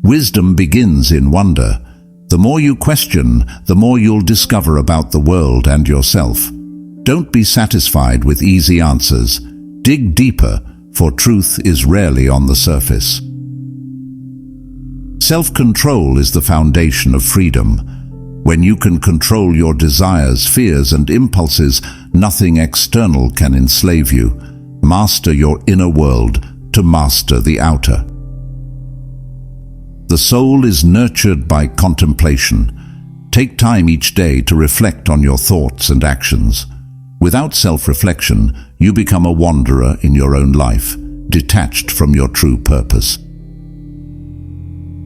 Wisdom begins in wonder. The more you question, the more you'll discover about the world and yourself. Don't be satisfied with easy answers. Dig deeper, for truth is rarely on the surface. Self-control is the foundation of freedom. When you can control your desires, fears, and impulses, nothing external can enslave you. Master your inner world to master the outer. The soul is nurtured by contemplation. Take time each day to reflect on your thoughts and actions. Without self-reflection, you become a wanderer in your own life, detached from your true purpose.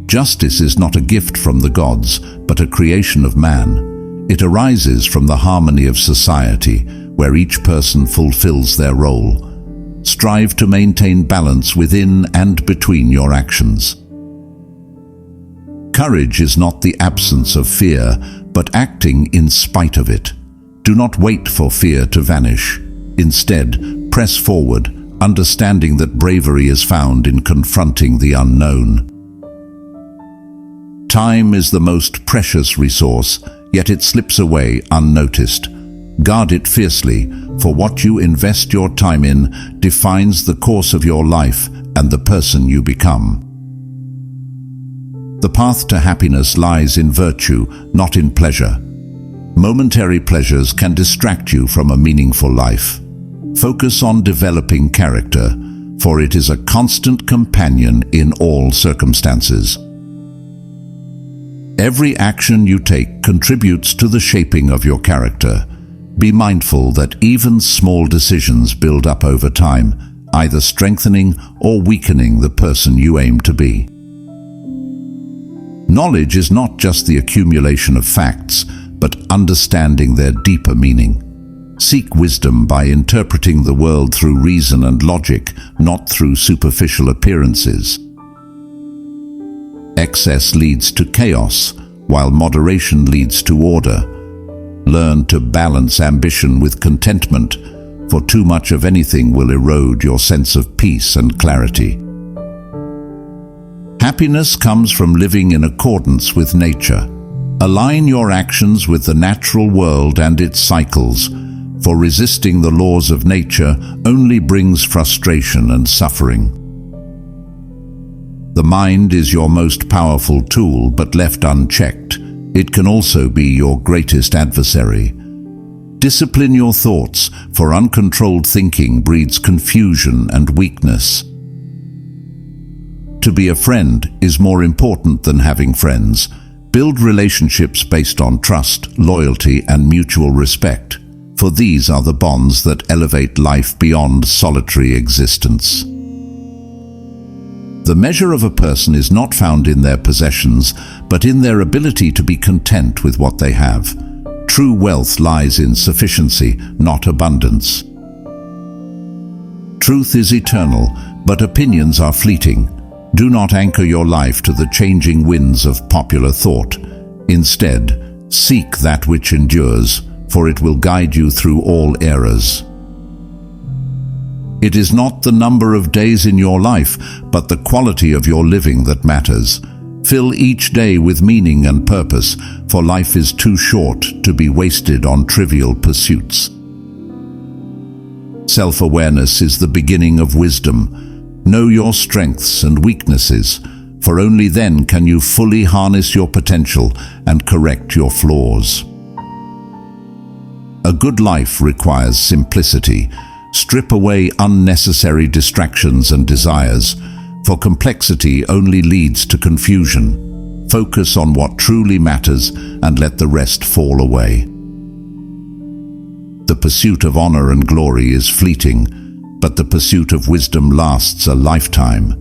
Justice is not a gift from the gods, but a creation of man. It arises from the harmony of society, where each person fulfills their role. Strive to maintain balance within and between your actions. Courage is not the absence of fear, but acting in spite of it. Do not wait for fear to vanish. Instead, press forward, understanding that bravery is found in confronting the unknown. Time is the most precious resource, yet it slips away unnoticed. Guard it fiercely, for what you invest your time in defines the course of your life and the person you become. The path to happiness lies in virtue, not in pleasure. Momentary pleasures can distract you from a meaningful life. Focus on developing character, for it is a constant companion in all circumstances. Every action you take contributes to the shaping of your character. Be mindful that even small decisions build up over time, either strengthening or weakening the person you aim to be. Knowledge is not just the accumulation of facts, but understanding their deeper meaning. Seek wisdom by interpreting the world through reason and logic, not through superficial appearances. Excess leads to chaos, while moderation leads to order. Learn to balance ambition with contentment, for too much of anything will erode your sense of peace and clarity. Happiness comes from living in accordance with nature. Align your actions with the natural world and its cycles, for resisting the laws of nature only brings frustration and suffering. The mind is your most powerful tool, but left unchecked, it can also be your greatest adversary. Discipline your thoughts, for uncontrolled thinking breeds confusion and weakness. To be a friend is more important than having friends. Build relationships based on trust, loyalty, and mutual respect, for these are the bonds that elevate life beyond solitary existence. The measure of a person is not found in their possessions, but in their ability to be content with what they have. True wealth lies in sufficiency, not abundance. Truth is eternal, but opinions are fleeting. Do not anchor your life to the changing winds of popular thought. Instead, seek that which endures, for it will guide you through all eras. It is not the number of days in your life, but the quality of your living that matters. Fill each day with meaning and purpose, for life is too short to be wasted on trivial pursuits. Self-awareness is the beginning of wisdom. Know your strengths and weaknesses, for only then can you fully harness your potential and correct your flaws. A good life requires simplicity. Strip away unnecessary distractions and desires, for complexity only leads to confusion. Focus on what truly matters and let the rest fall away. The pursuit of honor and glory is fleeting, but the pursuit of wisdom lasts a lifetime.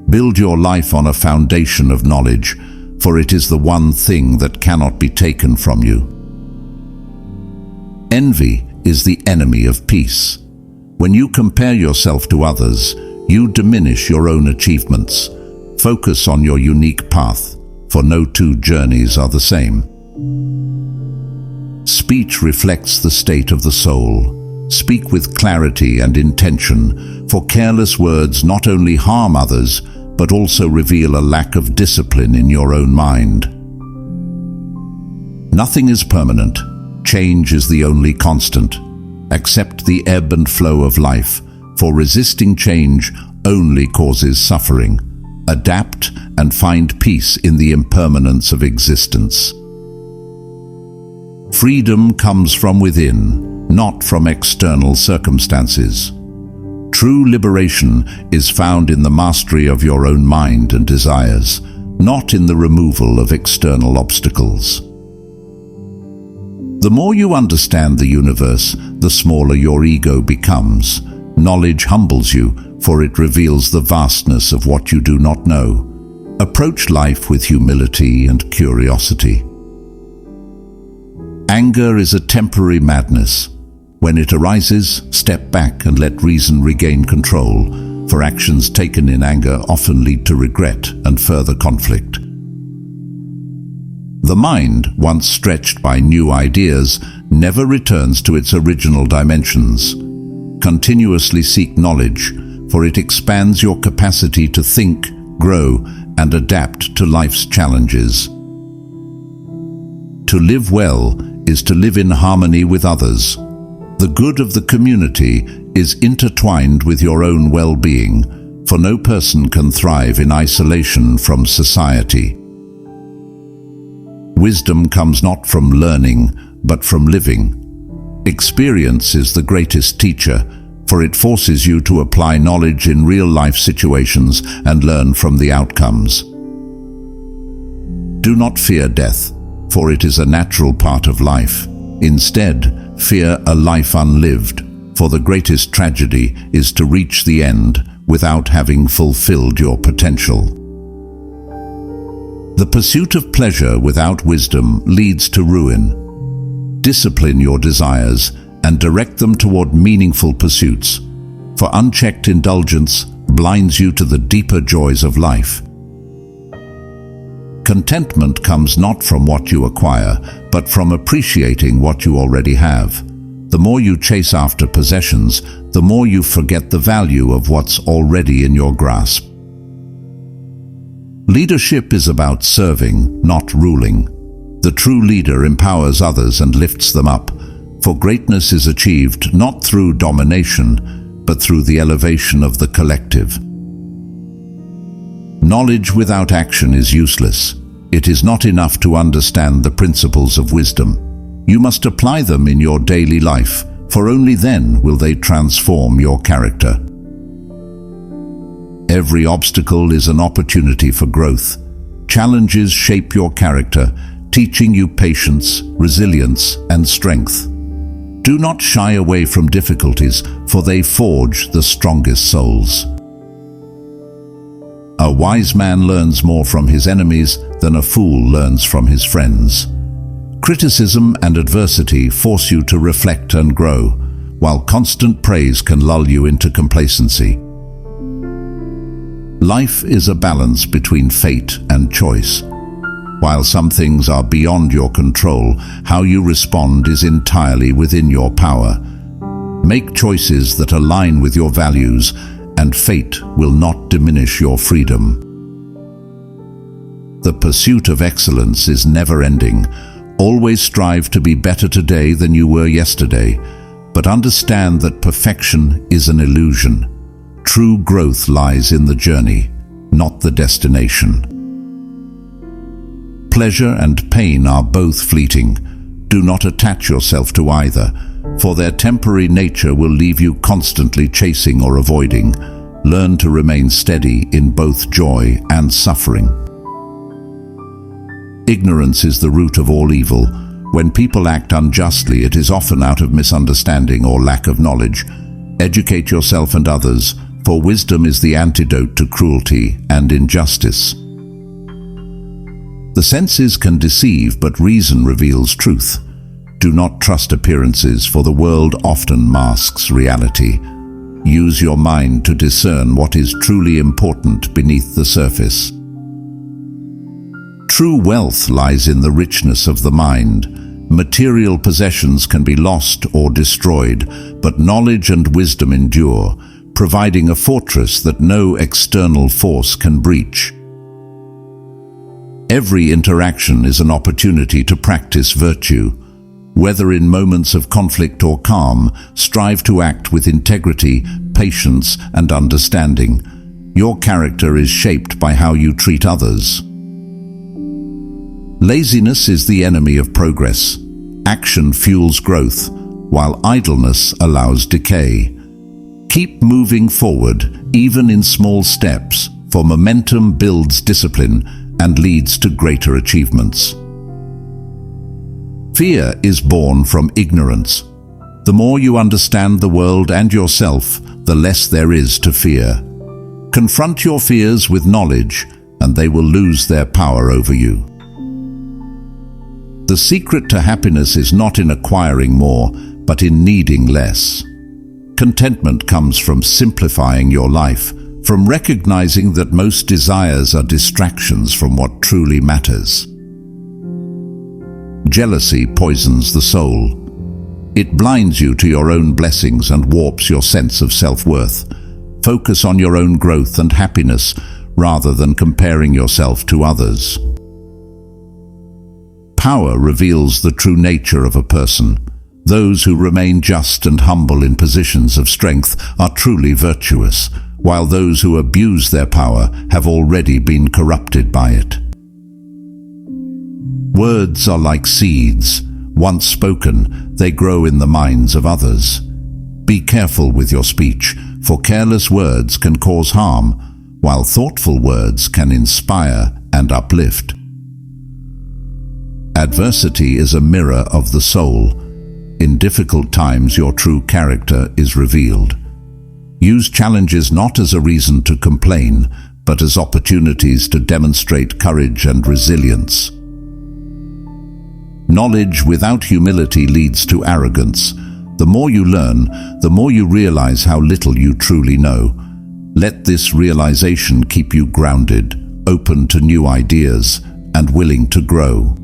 Build your life on a foundation of knowledge, for it is the one thing that cannot be taken from you. Envy is the enemy of peace. When you compare yourself to others, you diminish your own achievements. Focus on your unique path, for no two journeys are the same. Speech reflects the state of the soul. Speak with clarity and intention, for careless words not only harm others, but also reveal a lack of discipline in your own mind. Nothing is permanent. Change is the only constant. Accept the ebb and flow of life, for resisting change only causes suffering. Adapt and find peace in the impermanence of existence. Freedom comes from within, not from external circumstances. True liberation is found in the mastery of your own mind and desires, not in the removal of external obstacles. The more you understand the universe, the smaller your ego becomes. Knowledge humbles you, for it reveals the vastness of what you do not know. Approach life with humility and curiosity. Anger is a temporary madness. When it arises, step back and let reason regain control, for actions taken in anger often lead to regret and further conflict. The mind, once stretched by new ideas, never returns to its original dimensions. Continuously seek knowledge, for it expands your capacity to think, grow, and adapt to life's challenges. To live well is to live in harmony with others. The good of the community is intertwined with your own well-being, for no person can thrive in isolation from society. Wisdom comes not from learning, but from living. Experience is the greatest teacher, for it forces you to apply knowledge in real-life situations and learn from the outcomes. Do not fear death, for it is a natural part of life. Instead, fear a life unlived, for the greatest tragedy is to reach the end without having fulfilled your potential. The pursuit of pleasure without wisdom leads to ruin. Discipline your desires and direct them toward meaningful pursuits, for unchecked indulgence blinds you to the deeper joys of life. Contentment comes not from what you acquire, but from appreciating what you already have. The more you chase after possessions, the more you forget the value of what's already in your grasp. Leadership is about serving, not ruling. The true leader empowers others and lifts them up, for greatness is achieved not through domination, but through the elevation of the collective. Knowledge without action is useless. It is not enough to understand the principles of wisdom. You must apply them in your daily life, for only then will they transform your character. Every obstacle is an opportunity for growth. Challenges shape your character, teaching you patience, resilience, and strength. Do not shy away from difficulties, for they forge the strongest souls. A wise man learns more from his enemies than a fool learns from his friends. Criticism and adversity force you to reflect and grow, while constant praise can lull you into complacency. Life is a balance between fate and choice. While some things are beyond your control, how you respond is entirely within your power. Make choices that align with your values, and fate will not diminish your freedom. The pursuit of excellence is never-ending. Always strive to be better today than you were yesterday, but understand that perfection is an illusion. True growth lies in the journey, not the destination. Pleasure and pain are both fleeting. Do not attach yourself to either, for their temporary nature will leave you constantly chasing or avoiding. Learn to remain steady in both joy and suffering. Ignorance is the root of all evil. When people act unjustly, it is often out of misunderstanding or lack of knowledge. Educate yourself and others, for wisdom is the antidote to cruelty and injustice. The senses can deceive, but reason reveals truth. Do not trust appearances, for the world often masks reality. Use your mind to discern what is truly important beneath the surface. True wealth lies in the richness of the mind. Material possessions can be lost or destroyed, but knowledge and wisdom endure. providing a fortress that no external force can breach. Every interaction is an opportunity to practice virtue. Whether in moments of conflict or calm, strive to act with integrity, patience, and understanding. Your character is shaped by how you treat others. Laziness is the enemy of progress. Action fuels growth, while idleness allows decay. Keep moving forward, even in small steps, for momentum builds discipline and leads to greater achievements. Fear is born from ignorance. The more you understand the world and yourself, the less there is to fear. Confront your fears with knowledge, and they will lose their power over you. The secret to happiness is not in acquiring more, but in needing less. Contentment comes from simplifying your life, from recognizing that most desires are distractions from what truly matters. Jealousy poisons the soul. It blinds you to your own blessings and warps your sense of self-worth. Focus on your own growth and happiness rather than comparing yourself to others. Power reveals the true nature of a person. Those who remain just and humble in positions of strength are truly virtuous, while those who abuse their power have already been corrupted by it. Words are like seeds. Once spoken, they grow in the minds of others. Be careful with your speech, for careless words can cause harm, while thoughtful words can inspire and uplift. Adversity is a mirror of the soul. In difficult times, your true character is revealed. Use challenges not as a reason to complain, but as opportunities to demonstrate courage and resilience. Knowledge without humility leads to arrogance. The more you learn, the more you realize how little you truly know. Let this realization keep you grounded, open to new ideas, and willing to grow.